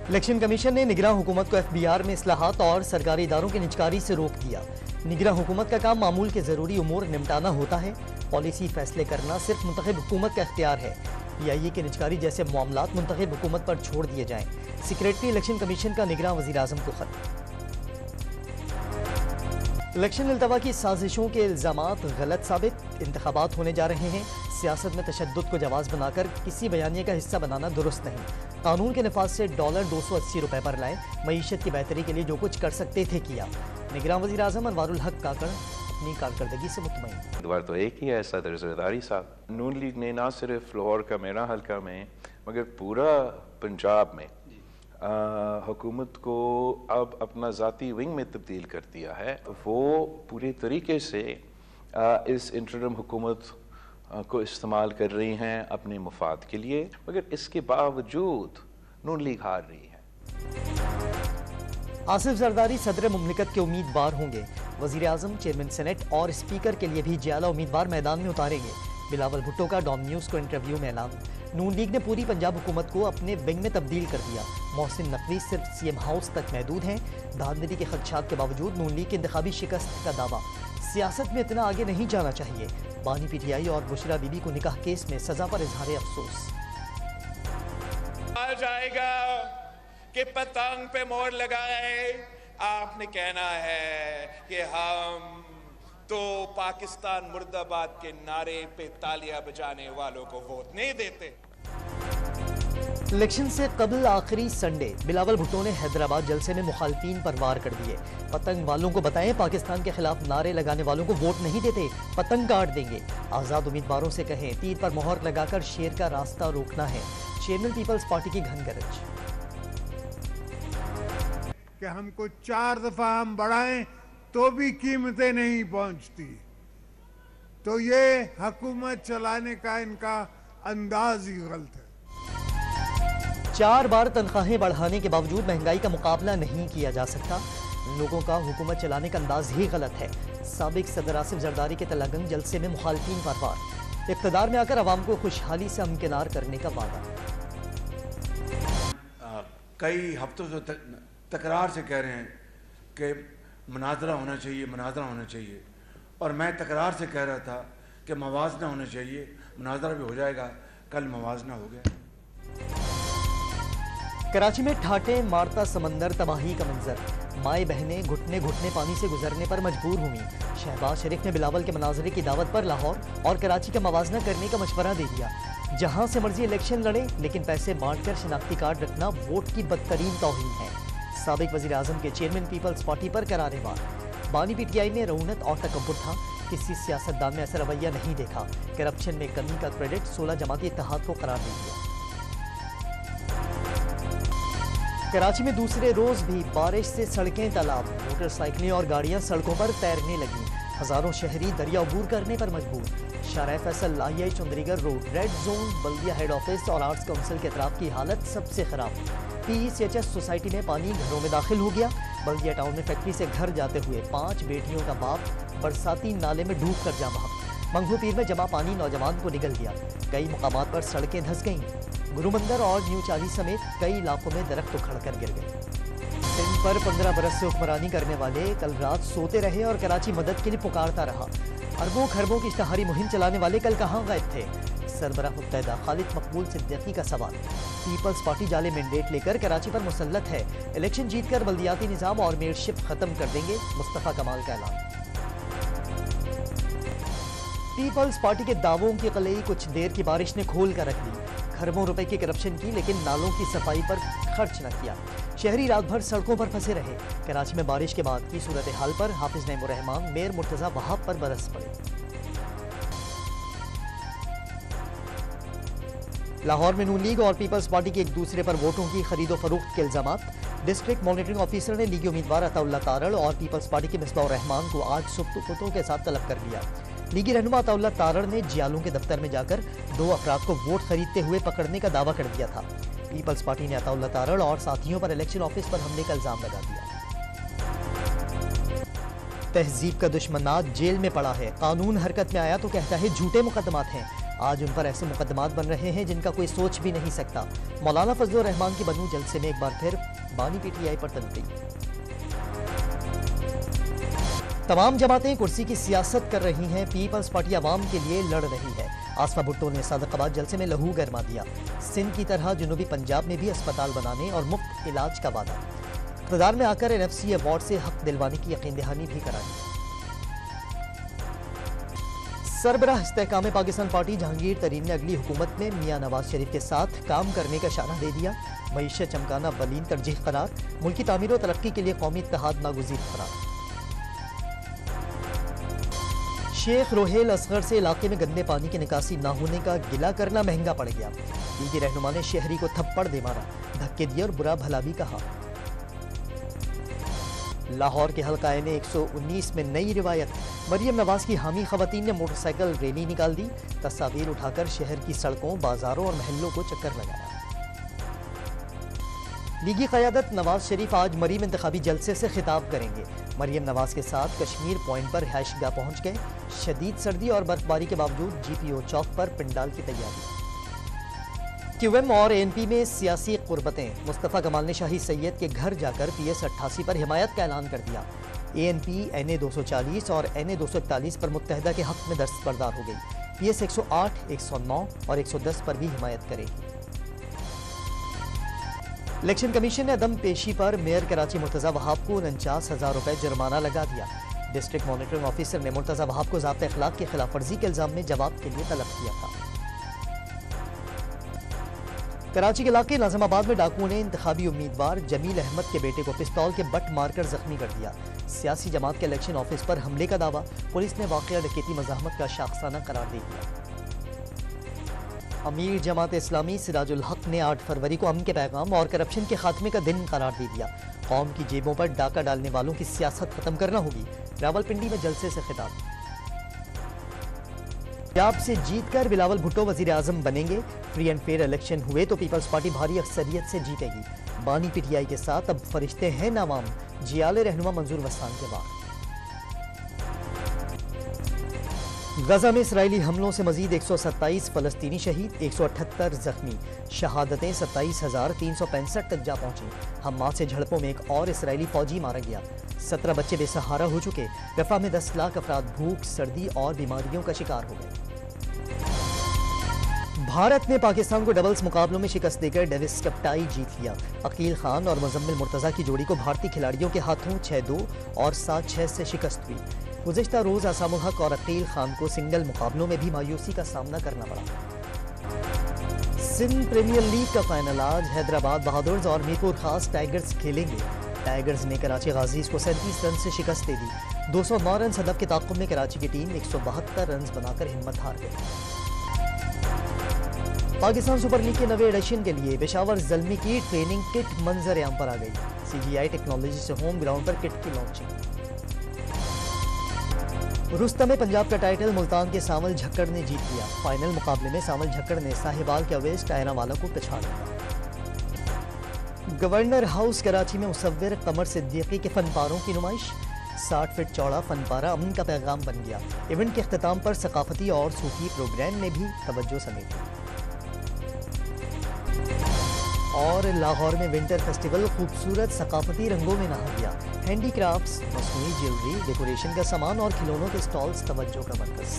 Election commission ने निगरान हुकूमत को एफबीआर में इस्लाहात और सरकारी इदारों की निजकारी से रोक दिया। निगरान हुकूमत का काम मामूल के जरूरी उमूर निपटाना होता है। पॉलिसी फैसले करना सिर्फ मुंतखब हुकूमत का इख्तियार है। PIA के निजकारी जैसे मामलात मुंतखब हुकूमत पर छोड़ दिए जाएं। सेक्रेटरी इलेक्शन कमीशन का निगरान वज़ीर आज़म को खत। इलेक्शन अल्तवा की साजिशों के इल्जामात गलत साबित, इंतखाबात होने जा रहे हैं। सियासत में तशद्दुद को जवाज़ बनाकर किसी बयानिए का हिस्सा बनाना दुरुस्त नहीं। कानून के नफाज से $280 पर लाए। मईशत की बेहतरी के लिए जो कुछ कर सकते थे किया। निगरान वज़ीर आज़म अनवारुल हक काकड़ अपनी कारकर्दगी से मुतमईन। उम्मीदवार तो एक ही है, सदर ज़रदारी साहब। नून लीग ने ना सिर्फ लाहौर का मेरा हल्का में मगर पूरा पंजाब में हुकूमत को अब अपना ज़ाती विंग में तब्दील कर दिया है। वो पूरे तरीके से इस इंटरिम हुकूमत को इस्तेमाल कर रही हैं अपने मुफाद के लिए, मगर इसके बावजूद नून लीग हार रही है। आसिफ जरदारी सदर मुमलिकत के उम्मीदवार होंगे। वज़ीर आज़म, चेयरमैन सेनेट और स्पीकर के लिए भी जियाला उम्मीदवार मैदान में उतारेंगे। बिलावल भुट्टो का डॉन न्यूज़ को इंटरव्यू में ऐलान। नून लीग ने पूरी पंजाब हुकूमत को अपने विंग में तब्दील कर दिया। मोहसिन नकवी सिर्फ CM हाउस तक महदूद हैं। धांधली के खदशात के बावजूद नून लीग की इंतखाबी शिकस्त का दावा। सियासत में इतना आगे नहीं जाना चाहिए। बानी PTI और बुशरा बीबी को निकाह केस में सजा पर इजहार अफसोस। आ जाएगा कि पतंग पे मोहर लगाए, आपने कहना है कि हम तो पाकिस्तान मुर्दाबाद के नारे पे तालियां बजाने वालों को वोट नहीं देते। इलेक्शन से कबल आखिरी संडे बिलावल भुट्टो ने हैदराबाद जलसे में मुखालफीन पर वार कर दिए। पतंग वालों को बताएं पाकिस्तान के खिलाफ नारे लगाने वालों को वोट नहीं देते, पतंग काट देंगे। आजाद उम्मीदवारों से कहें तीर पर मोहर लगाकर शेर का रास्ता रोकना है। चेयरमैन पीपल्स पार्टी की घनगरज कि हमको 4 दफा हम बढ़ाएं तो भी कीमतें नहीं पहुंचती, तो ये हुकूमत चलाने का इनका अंदाज ही गलत है। 4 बार तनख्वाहें बढ़ाने के बावजूद महंगाई का मुकाबला नहीं किया जा सकता। लोगों का हुकूमत चलाने का अंदाज ही गलत है। साबिक सदर आसिफ जरदारी के तलागंग जलसे में मुखालफीन पर वार। इक़्तिदार में आकर अवाम को खुशहाली से हमकिनार करने का वादा। कई हफ्तों से तकरार से कह रहे हैं कि मुनाजरा होना चाहिए, मुनाजरा होना चाहिए, और मैं तकरार से कह रहा था कि मवाजना होना चाहिए। मुनाजरा भी हो जाएगा, कल मवाजना हो गया। कराची में ठाटे मारता समंदर, तबाही का मंजर। माए बहनें घुटने घुटने पानी से गुजरने पर मजबूर हुई। शहबाज शरीफ ने बिलावल के मनाजरे की दावत पर लाहौर और कराची का मवाजना करने का मशवरा दे दिया। जहां से मर्जी इलेक्शन लड़े, लेकिन पैसे बांटकर शनाख्ती कार्ड रखना वोट की बदतरीन तौहीन है। साबिक वज़ीर आज़म के चेयरमैन पीपल्स पार्टी पर करारे वार। बानी PTI में रऊनत और तकब्बुर था, किसी सियासतदान में ऐसा रवैया नहीं देखा। करप्शन में कमी का क्रेडिट 16 जमाती इत्तेहाद को करार दे दिया। कराची में दूसरे रोज भी बारिश से सड़कें तालाब, मोटरसाइकिलें और गाड़ियां सड़कों पर तैरने लगी। हजारों शहरी दरिया अबूर करने पर मजबूर। शाहराह फैसल, लाहिया चंद्रीगढ़ रोड, रेड जोन, बल्दिया हेड ऑफिस और आर्ट्स काउंसिल के अतराफ की हालत सबसे खराब। PECHS सोसाइटी में पानी घरों में दाखिल हो गया। बल्दिया टाउन में फैक्ट्री से घर जाते हुए 5 बेटियों का बाप बरसाती नाले में डूब कर जा बहा। मंगू पीर में जमा पानी नौजवान को निगल गया। कई मुकामात पर सड़कें धंस गईं। गुरुमंदिर और न्यू चाली समेत कई इलाकों में दरख्त उखड़ कर गिर गए। सिंध पर 15 बरस से हुक्मरानी करने वाले कल रात सोते रहे और कराची मदद के लिए पुकारता रहा। अरबों खरबों की इश्तहारी मुहिम चलाने वाले कल कहाँ गायब थे? सरबराह मुत्तहिदा खालिद मकबूल सिद्दीकी का सवाल। पीपल्स पार्टी जाले मैंडेट लेकर कराची पर मुसल्लत है। इलेक्शन जीतकर बल्दियाती निजाम और मेयरशिप खत्म कर देंगे, मुस्तफा कमाल का ऐलान। पीपल्स पार्टी के दावों की कलई कुछ देर की बारिश ने खोल कर रख दी। खरबों रुपए की करप्शन की, लेकिन नालों की सफाई पर खर्च न किया। शहरी रात भर सड़कों पर फंसे रहे। कराची में बारिश के बाद की सूरत हाल पर हाफिज नईमुर रहमान, मेयर मुर्तजा वहाब पर बरस पड़े। लाहौर में नून लीग और पीपल्स पार्टी के एक दूसरे पर वोटों की खरीदो फरोख्त के इल्जामात। डिस्ट्रिक्ट मॉनिटरिंग ऑफिसर ने लीगी उम्मीदवार अताउल्लाह तारड़ और पीपल्स पार्टी के मिसबाह रहमान को आज सुब्तों के साथ तलब कर लिया। लीगी रहनुमा अताउल्लाह तारड़ ने जियालों के दफ्तर में जाकर 2 अफराद को वोट खरीदते हुए पकड़ने का दावा कर दिया था। पीपल्स पार्टी ने अताउल्लाह तारड़ और साथियों पर इलेक्शन ऑफिस पर हमले का इल्जाम लगा दिया। तहजीब का दुश्मन जेल में पड़ा है। कानून हरकत में आया तो कहता है झूठे मुकदमात हैं। आज उन पर ऐसे मुकदमात बन रहे हैं जिनका कोई सोच भी नहीं सकता। मौलाना फजलुर रहमान की बनू जलसे में एक बार फिर बानी पीटीआई पर तनकीद। तमाम जमातें कुर्सी की सियासत कर रही हैं, पीपल्स पार्टी आवाम के लिए लड़ रही है। आसफा भुट्टो ने सादकाबाद जलसे में लहू गरमा दिया। सिंध की तरह जनूबी पंजाब में भी अस्पताल बनाने और मुफ्त इलाज का वादा। इक़्तिदार में आकर NFC अवार्ड से हक दिलवाने की यकीन दहानी भी कराई। सरबराह इस्तेहकाम पाकिस्तान पार्टी जहांगीर तरीन ने अगली हुकूमत में मियां नवाज शरीफ के साथ काम करने का इशारा दे दिया। मईशत चमकाना बलीन तरजीह करार, मुल्की तामीर और तरक्की के लिए कौमी इत्तेहाद नागुज़ीर करार। शेख रोहेल असगर से इलाके में गंदे पानी की निकासी न होने का गिला करना महंगा पड़ गया। लीगी रहनुमा ने शहरी को थप्पड़ दे मारा, धक्के दिए और बुरा भला भी कहा। लाहौर के हल्का ने 119 में नई रिवायत, मरियम नवाज की हामी खवातीन ने मोटरसाइकिल रैली निकाल दी। तस्वीर उठाकर शहर की सड़कों, बाजारों और महलों को चक्कर लगाया। लीगी क़यादत नवाज शरीफ आज मरीम इंतखाबी जलसे से खिताब करेंगे। मरियम नवाज के साथ कश्मीर पॉइंट पर रिहाइशगाह पहुंच गए। शदीद सर्दी और बर्फबारी के बावजूद GPO चौक पर पंडाल की तैयारी। QM और ANP में सियासी कुर्बतें, मुस्तफ़ा कमाल ने शाही सैयद के घर जाकर PS 88 पर हिमायत का ऐलान कर दिया। ANP NA 240 और NA 241 पर मुत्तहदा के हक में दस्तबरदार हो गई। PS 108, 109 और 110 पर भी हिमायत करेगी। इलेक्शन कमीशन ने अदम पेशी पर मेयर कराची मुर्तज़ा वहाब को 49,000 रुपए जुर्माना लगा दिया। डिस्ट्रिक्ट मॉनिटरिंग ऑफिसर ने मुर्तज़ा वहाब को ज़ाब्ते अखलाक की खिलाफ वर्जी के इल्जाम में जवाब के लिए तलब किया था। कराची के इलाके नाज़िमाबाद में डाकुओं ने इंतखाबी उम्मीदवार जमील अहमद के बेटे को पिस्तौल के बट मारकर जख्मी कर दिया। सियासी जमात के इलेक्शन ऑफिस पर हमले का दावा, पुलिस ने वाक़या डकैती मज़ाहमत का शाखसाना करार दे दिया। अमीर जमात इस्लामी सिराजुल हक ने 8 फरवरी को अमन के पैगाम और करप्शन के खात्मे का दिन करार दे दिया। कौम की जेबों पर डाका डालने वालों की सियासत खत्म करना होगी। रावलपिंडी में जलसे से खिताब। पंजाब से जीतकर बिलावल भुट्टो वजीर आजम बनेंगे। फ्री एंड फेयर इलेक्शन हुए तो पीपल्स पार्टी भारी अक्सरियत से जीतेगी। बानी पीटीआई के साथ अब फरिश्ते हैं नामाम, जियाले रहनुमा मंजूर वस्तान के बाद। गजा में इसराइली हमलों से मजीद 127 फलस्तीनी शहीद, 178 जख्मी। शहादतें 27,365 तक जा पहुंची। हमास से झड़पों में एक और इसराइली फौजी मारा गया। 17 बच्चे बेसहारा हो चुके। रफा में 10 लाख अफराद भूख, सर्दी और बीमारियों का शिकार हो गए। भारत ने पाकिस्तान को डबल्स मुकाबलों में शिकस्त देकर डेविस कप टाई जीत लिया। अकील खान और मुजम्मिल मुर्तज़ा की जोड़ी को भारतीय खिलाड़ियों के हाथों 6-2 और 7-6 से शिकस्त हुई। गुज़िश्ता रोज आसामुल हक और अकील खान को सिंगल मुकाबलों में भी मायूसी का सामना करना पड़ा। सिंध प्रीमियर लीग का फाइनल आज हैदराबाद बहादुर्स और मीरपुर खास टाइगर्स खेलेंगे। टाइगर्स ने कराची गाजीज को 37 रन से शिकस्त दे दी। 209 रन हदफ के ताक़ुब में कराची की टीम 172 रन बनाकर हिम्मत हार गई। पाकिस्तान सुपर लीग के नवे एडिशन के लिए पेशावर ज़ल्मी की ट्रेनिंग किट मंजर आम पर आ गई। CGI टेक्नोलॉजी से होम ग्राउंड पर किट की लॉन्चिंग। रुस्तम पंजाब का टाइटल मुल्तान के सावल झक्कड़ ने जीत लिया। फाइनल मुकाबले में सावल झक्कड़ ने साहिवाल के अवेज टायरावाला को पछाड़ दिया। गवर्नर हाउस कराची में मुसव्विर कमर सिद्दीकी के फनपारों की नुमाइश। 60 फीट चौड़ा फनपारा अमन का पैगाम बन गया। इवेंट के अख्ताम पर सकाफती और सूफी प्रोग्राम ने भी तवज्जो समेटी। और लाहौर में विंटर फेस्टिवल खूबसूरत सकाफती रंगों में नहा गया। हैंडीक्राफ्ट्स, मसनूई ज्वेलरी, डेकोरेशन का सामान और खिलौनों के स्टॉल्स तवज्जो का मरकज़।